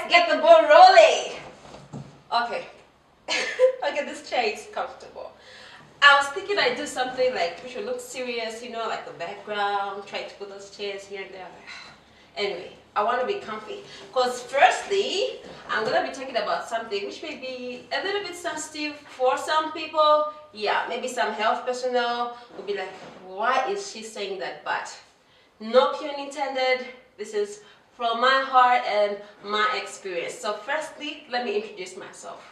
let's get the ball rolling. Okay. Okay, this chair is comfortable. I was thinking I'd do something like we should look serious, you know, like the background, try to put those chairs here and there. Anyway, I want to be comfy. Because firstly, I'm going to be talking about something which may be a little bit sensitive for some people. Yeah, maybe some health personnel will be like, why is she saying that? But no pun intended. This is from my heart and my experience. So firstly, let me introduce myself.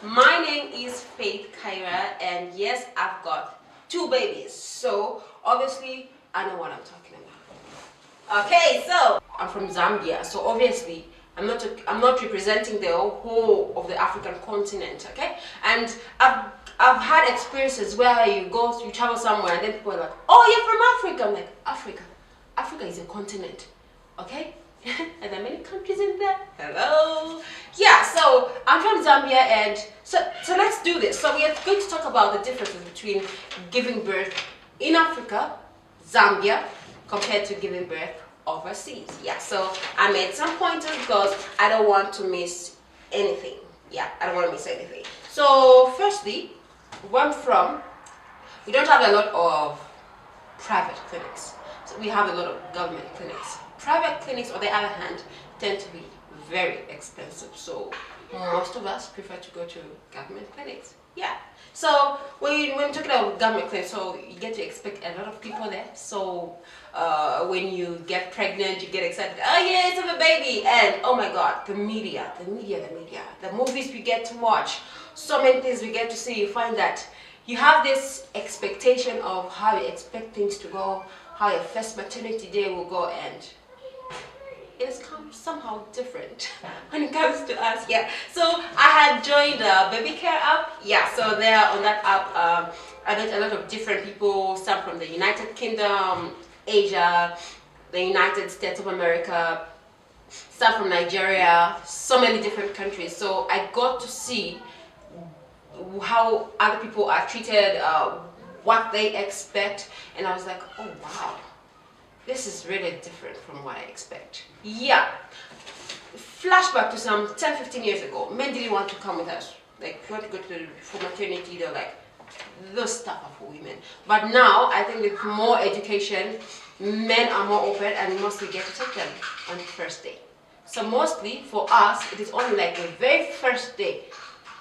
My name is Faith Kyra, and yes, I've got 2 babies. So obviously, I know what I'm talking about. Okay, so I'm from Zambia. So obviously, I'm not representing the whole of the African continent. Okay, and I've had experiences where you travel somewhere, and then people are like, "Oh, you're from Africa." I'm like, Africa is a continent. Okay. And there are many countries in there. Hello. Yeah, so I'm from Zambia, and so let's do this. So we are going to talk about the differences between giving birth in Africa, Zambia, compared to giving birth overseas. Yeah, so I made some pointers because I don't want to miss anything. Yeah, I don't want to miss anything. So firstly, where I'm from, we don't have a lot of private clinics. So we have a lot of government clinics. Private clinics, on the other hand, tend to be very expensive. So most of us prefer to go to government clinics. Yeah. So when we're talking about government clinics, so you get to expect a lot of people there. So when you get pregnant, you get excited. Oh yeah, it's a baby, and oh my God, the media, the movies we get to watch, so many things we get to see. You find that you have this expectation of how you expect things to go, how your first maternity day will go, and it's somehow different when it comes to us. Yeah, so I had joined the baby care app. Yeah, so there on that app, I met a lot of different people, some from the United Kingdom, Asia, the United States of America, some from Nigeria, so many different countries. So I got to see how other people are treated, what they expect, and I was like, oh wow, this is really different from what I expect. Yeah. Flashback to some 10-15 years ago, men didn't want to come with us. Like, if you want to go for maternity, they're like, those stuff are for women. But now, I think with more education, men are more open, and mostly get to take them on the first day. So mostly, for us, it is only like the very first day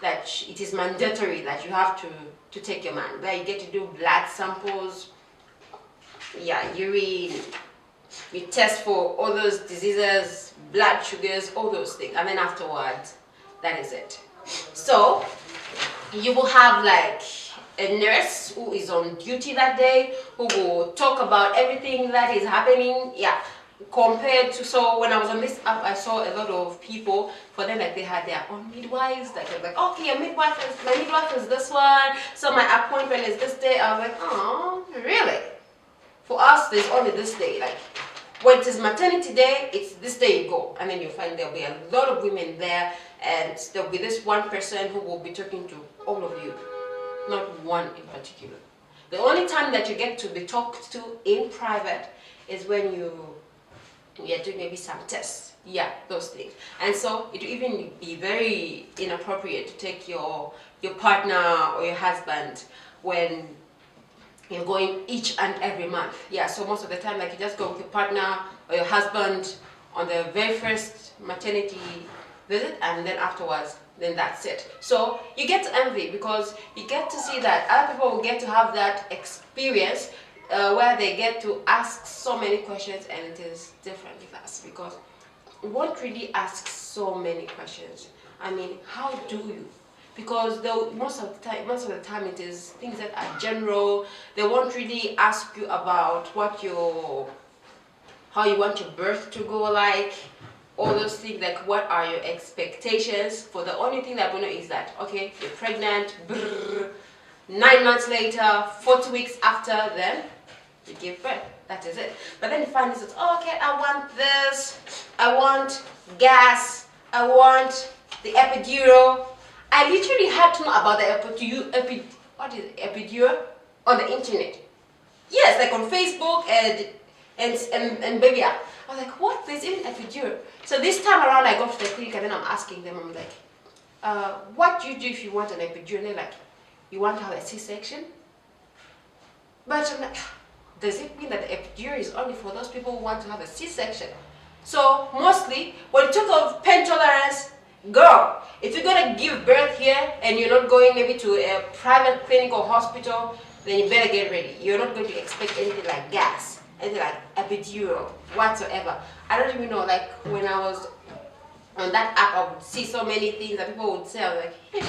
that it is mandatory that you have to take your man. There you get to do blood samples, yeah, urine, you test for all those diseases, blood sugars, all those things, and then afterwards, that is it. So you will have like a nurse who is on duty that day, who will talk about everything that is happening. Yeah, compared to, so when I was on this app, I saw a lot of people, for them, like they had their own midwives, like they're like, okay, my midwife is this one, so my appointment is this day. I was like, oh, really? For us, there's only this day. Like, when it is maternity day, it's this day you go. And then you find there'll be a lot of women there, and there'll be this one person who will be talking to all of you, not one in particular. The only time that you get to be talked to in private is when you're doing maybe some tests. Yeah, those things. And so it will even be very inappropriate to take your partner or your husband when you're going each and every month. Yeah, so most of the time, like, you just go with your partner or your husband on the very first maternity visit, and then afterwards, then that's it. So you get to envy, because you get to see that other people will get to have that experience where they get to ask so many questions, and it is different with us because we won't really ask so many questions. I mean, how do you? Because most of the time it is things that are general. They won't really ask you about how you want your birth to go, like all those things, like what are your expectations. For the only thing that we know is that, okay, you're pregnant, 9 months later, 40 weeks after, then you give birth. That is it. But then you find this, oh, okay, I want this, I want gas, I want the epidural. I literally had to know about the epidural on the internet. Yes, like on Facebook and baby, I was like, what? There's even epidural. So this time around, I go to the clinic and then I'm asking them, I'm like, what do you do if you want an epidural? And they're like, you want to have a C-section? But I'm like, does it mean that the epidural is only for those people who want to have a C-section? So mostly, when you talk of pain tolerance, girl, if you're gonna give birth here and you're not going maybe to a private clinic or hospital, then you better get ready. You're not going to expect anything like gas, anything like epidural, whatsoever. I don't even know, like when I was on that app, I would see so many things that people would say. I was like,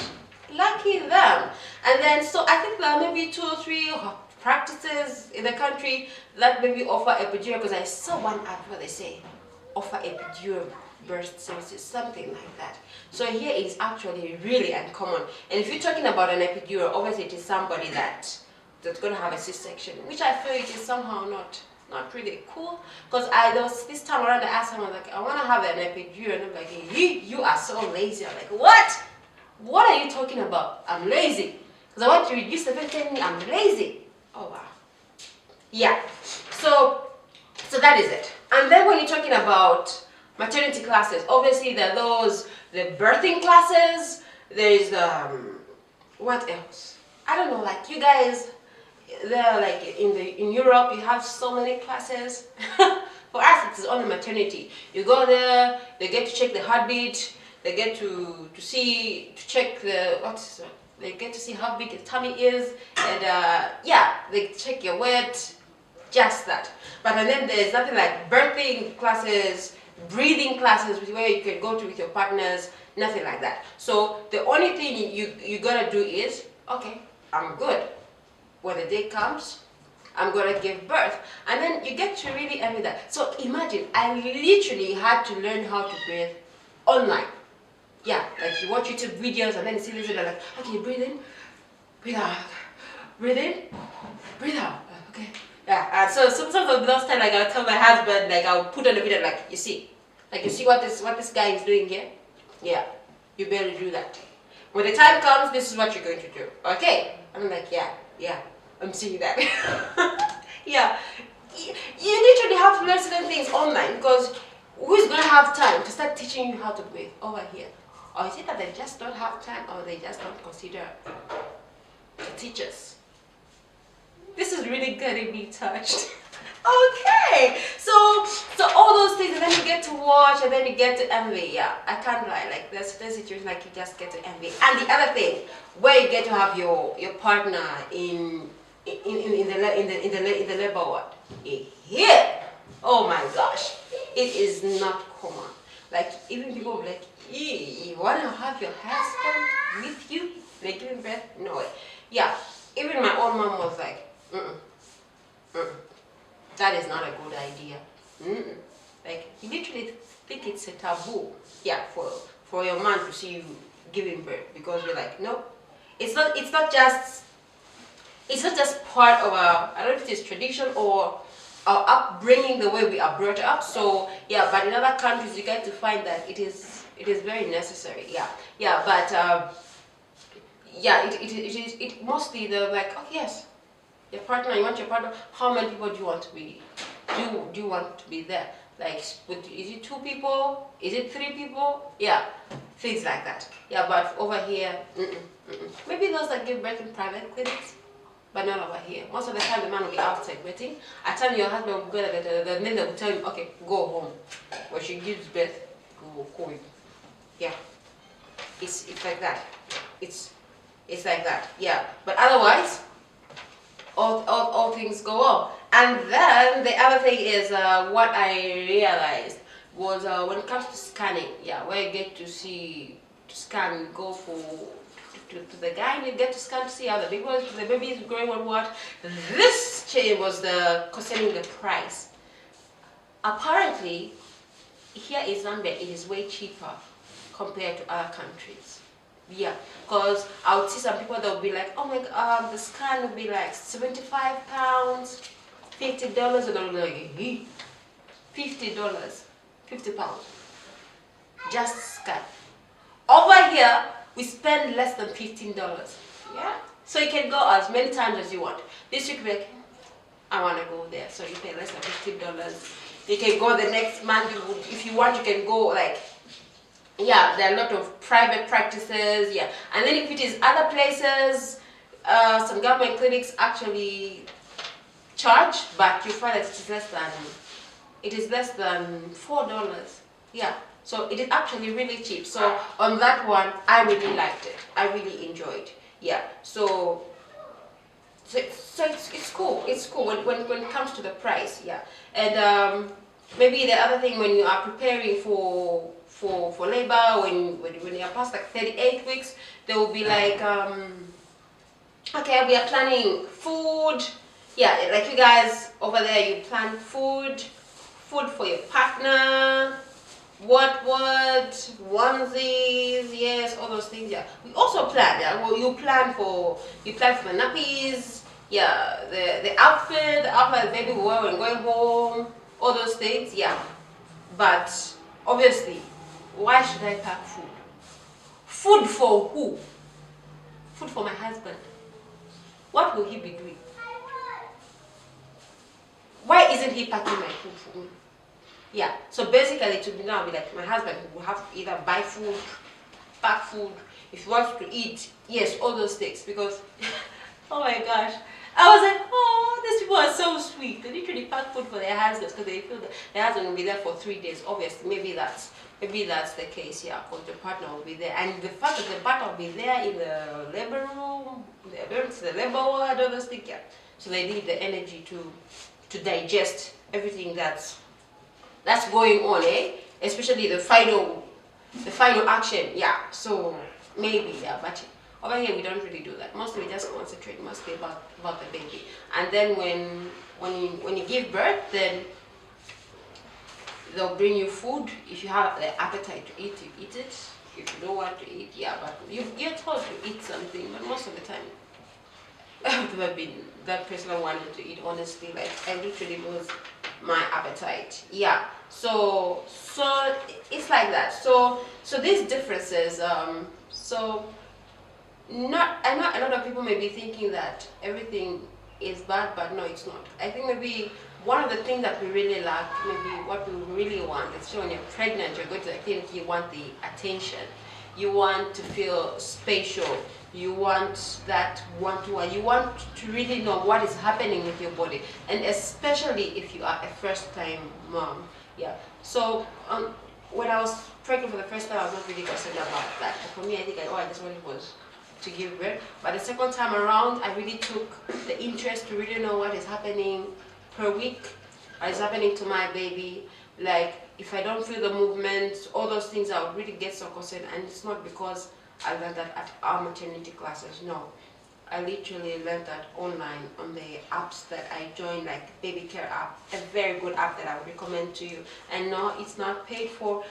lucky them. And then, so I think there are maybe 2 or 3 practices in the country that maybe offer epidural, because I saw one app where they say offer epidural birth services, something like that. So here it's actually really uncommon. And if you're talking about an epidural, obviously it is somebody that's going to have a C-section, which I feel it is somehow not really cool. Because this time around I asked someone, like, I want to have an epidural, and I'm like, you are so lazy. I'm like, what? What are you talking about? I'm lazy. Because I want to reduce the pain, telling me I'm lazy. Oh wow. Yeah. So that is it. And then when you're talking about maternity classes, obviously there are the birthing classes, there's what else? I don't know, like you guys, they're like in Europe, you have so many classes. For us, it's only maternity. You go there, they get to check the heartbeat, they get to check they get to see how big your tummy is, and yeah, they check your weight, just that. But and then there's nothing like birthing classes, breathing classes where you can go to with your partners, nothing like that. So the only thing you gotta do is, okay, I'm good. When the day comes, I'm gonna give birth. And then you get to really envy that. So imagine, I literally had to learn how to breathe online. Yeah, like you watch YouTube videos and then you see this, like, okay, breathe in, breathe out, breathe in, breathe out, okay. Yeah, so sometimes of those times, like I'll tell my husband, like I'll put on a video, like you see what this guy is doing here? Yeah, you better do that. When the time comes, this is what you're going to do, okay? I'm like, yeah, I'm seeing that. Yeah, you literally have to learn certain things online, because who's going to have time to start teaching you how to breathe over here? Or is it that they just don't have time, or they just don't consider the teachers? This is really getting me touched. Okay, so all those things, and then you get to watch, and then you get to envy. Yeah, I can't lie. Like there's certain situations like you just get to envy. And the other thing, where you get to have your partner in the labor ward, here, oh my gosh, it is not common. Like even people will be like, you want to have your husband with you, like giving birth? No way. Yeah, even my own mom was like, that is not a good idea. Like you literally think it's a taboo. Yeah, for your man to see you giving birth, because you're like, no, it's not just part of our, I don't know if it's tradition or our upbringing, the way we are brought up. So yeah, but in other countries you get to find that it is very necessary. Yeah, but yeah, it mostly they're like, oh yes, your partner, you want your partner. How many people do you want to be? Do you want to be there? Like, is it 2 people? Is it 3 people? Yeah, things like that. Yeah, but over here, maybe those that give birth in private clinics, but not over here. Most of the time, the man will be outside waiting. I tell you, your husband will go there, the men will tell him, okay, go home. When she gives birth, go home. Yeah, it's like that. It's like that. Yeah, but otherwise, all things go on. And then the other thing is what I realized was when it comes to scanning, yeah, where you get to scan, you go to the guy and you get to scan to see how the baby is growing or what. This change was concerning the price. Apparently, here in Zambia, it is way cheaper compared to other countries. Yeah, because I would see some people that would be like, oh my god, the scan would be like £75, $50, and I'm like, $50, £50, just scan. Over here, we spend less than $15. Yeah, so you can go as many times as you want. This week, like, I want to go there, so you pay less than $15. You can go the next month. If you want, you can go like, yeah, there are a lot of private practices, yeah. And then if it is other places, some government clinics actually charge, but you find that it is less than $4. Yeah. So it is actually really cheap. So on that one, I really liked it. I really enjoyed. Yeah. So it's cool. It's cool when it comes to the price. Yeah. And maybe the other thing, when you are preparing for labor, when you are past like 38 weeks, there will be like okay, we are planning food. Yeah, like you guys over there, you plan food for your partner. What onesies, yes, all those things. Yeah, we also plan. Yeah, well, you plan for the nappies. Yeah, the outfit the baby will wear when going home. All those things. Yeah, but obviously, why should I pack food? Food for who? Food for my husband. What will he be doing? Why isn't he packing my food for me? Yeah, so basically to be now, be like my husband will have to either buy food, pack food, if he wants to eat, yes, all those things, because oh my gosh, I was like, oh, these people are so sweet. They literally pack food for their husbands because they feel that their husband will be there for 3 days. Obviously, maybe that's the case, yeah, because the partner will be there. And the fact that the partner will be there in the labor room, the labor ward, all those things, yeah. So they need the energy to digest everything that's going on, especially the final action, yeah. So maybe, yeah, but over here we don't really do that. Mostly we just concentrate mostly about the baby. And then when you give birth, then they'll bring you food. If you have the appetite to eat, you eat it. If you don't want to eat, yeah, but you're told to eat something. But most of the time, I've never been that person I wanted to eat, honestly. Like, I literally lose my appetite. Yeah. So it's like that. So these differences, so I know a lot of people may be thinking that everything is bad, but no, it's not. I think maybe one of the things that we really lack, maybe what we really want, is when you're pregnant, you're going to the clinic, you want the attention. You want to feel spatial. You want that one-to-one. You want to really know what is happening with your body, and especially if you are a first-time mom. Yeah. So when I was pregnant for the first time, I was not really concerned about that. For me, I think I just wanted was to give birth. But the second time around, I really took the interest to really know what is happening per week, what is happening to my baby. Like, if I don't feel the movements, all those things, I would really get so concerned. And it's not because I learned that at our maternity classes, no. I literally learned that online on the apps that I joined, like Baby Care app, a very good app that I would recommend to you. And no, it's not paid for,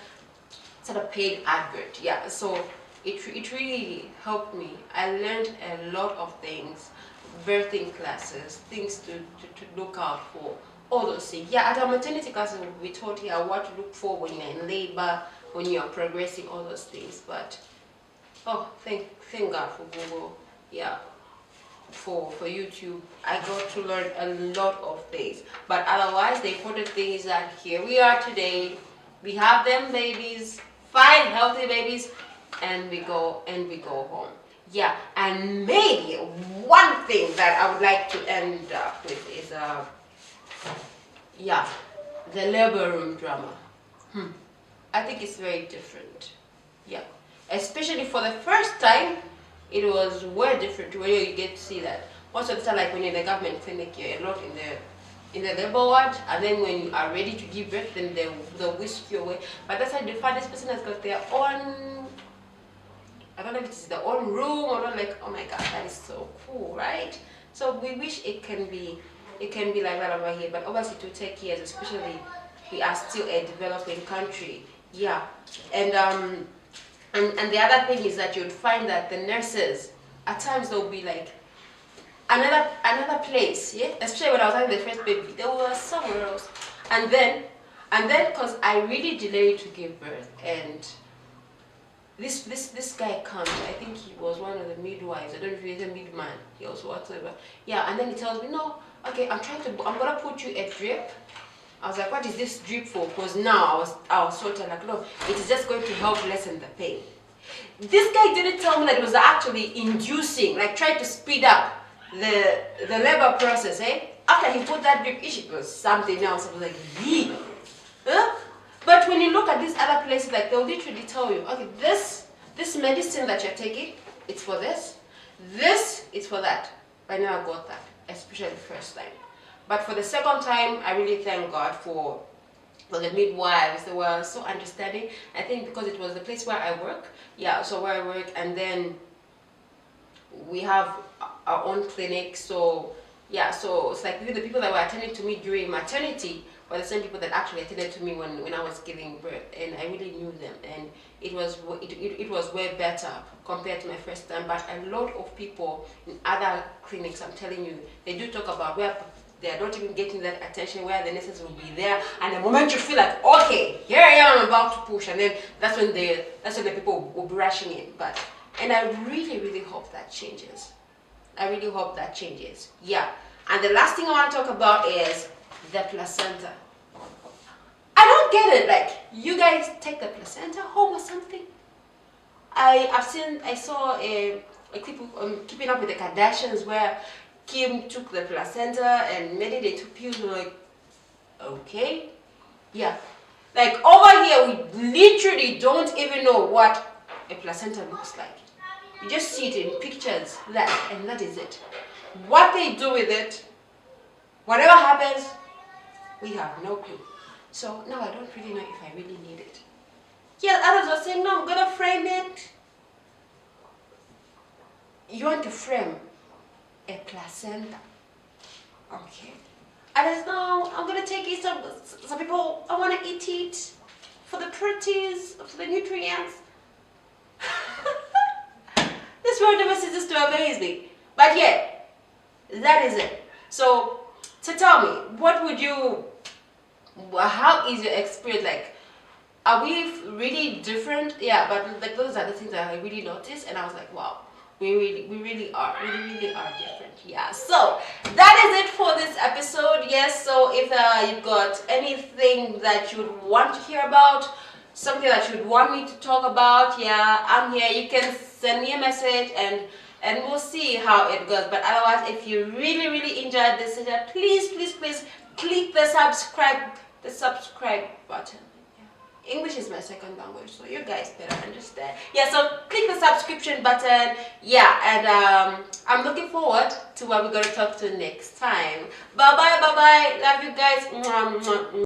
it's not a paid advert, yeah. So it really helped me. I learned a lot of things, birthing classes, things to look out for, all those things. Yeah, at our maternity classes, we taught here what to look for when you're in labor, when you're progressing, all those things. But oh, thank God for Google, yeah, for YouTube. I got to learn a lot of things. But otherwise, the important thing is that here we are today. We have them babies, 5 healthy babies, and we go home. Yeah, and maybe one thing that I would like to end up with is yeah, the labor room drama. I think it's very different. Yeah. Especially for the first time, it was way different when you get to see that. Most of the time, like when you're in the government clinic, you're a lot in the labor ward, and then when you are ready to give birth, then they'll whisk you away. But that's how you find this person has got their own, I don't know if it's their own room or not. Like, oh my God, that is so cool, right? So we wish it can be like that over here, but obviously it will take years, especially we are still a developing country. Yeah, and the other thing is that you'd find that the nurses, at times they'll be like, another place, yeah? Especially when I was having the first baby, they were somewhere else. And then, because I really delayed to give birth, and this guy comes, I think he was one of the midwives, I don't know if he's a midman, he was whatsoever. Yeah, and then he tells me, no, okay, I'm gonna put you a drip, I was like, what is this drip for? Because now I was sort of like, no, it is just going to help lessen the pain. This guy didn't tell me that it was actually inducing, like trying to speed up the labor process, eh? After he put that drip, it was something else. I was like, yee. Huh? But when you look at these other places, like they'll literally tell you, okay, this medicine that you're taking, it's for this. This is for that. I never got that, especially the first time. But for the second time, I really thank God for the midwives. They were so understanding. I think because it was the place where I work. Yeah, so where I work, and then we have our own clinic. So yeah, so it's like even the people that were attending to me during maternity were the same people that actually attended to me when I was giving birth, and I really knew them, and it was way better compared to my first time. But a lot of people in other clinics, I'm telling you, they do talk about where they are not even getting that attention, where the nurses will be there, and the moment you feel like, okay, here I am, I'm about to push, and then that's when the people will be rushing in. And I really hope that changes. I really hope that changes. Yeah. And the last thing I want to talk about is the placenta. I don't get it. Like, you guys take the placenta home or something? I saw a clip of Keeping Up with the Kardashians where Kim took the placenta and made it into pills. We're like, okay, yeah. Like over here, we literally don't even know what a placenta looks like. You just see it in pictures, and that is it. What they do with it, whatever happens, we have no clue. So now I don't really know if I really need it. Yeah, others were saying, no, I'm gonna frame it. You want to frame a placenta? Okay. Others, no, I'm gonna take it. Some people, I wanna eat it for the proteins, for the nutrients. This world never ceases to amaze me. But yeah, that is it. So tell me, how is your experience like? Are we really different? Yeah, but like those are the things that I really noticed, and I was like, wow, we really are different. Yeah. So that is it for this episode. Yes. So if you've got anything that you would want to hear about, something that you'd want me to talk about, yeah, I'm here. You can send me a message and we'll see how it goes. But otherwise, if you really enjoyed this, please click the subscribe button. Yeah. English is my second language, so you guys better understand. Yeah, so click the subscription button. Yeah, and I'm looking forward to what we're gonna talk to next time. Bye bye. Love you guys. Mwah, mwah, mwah.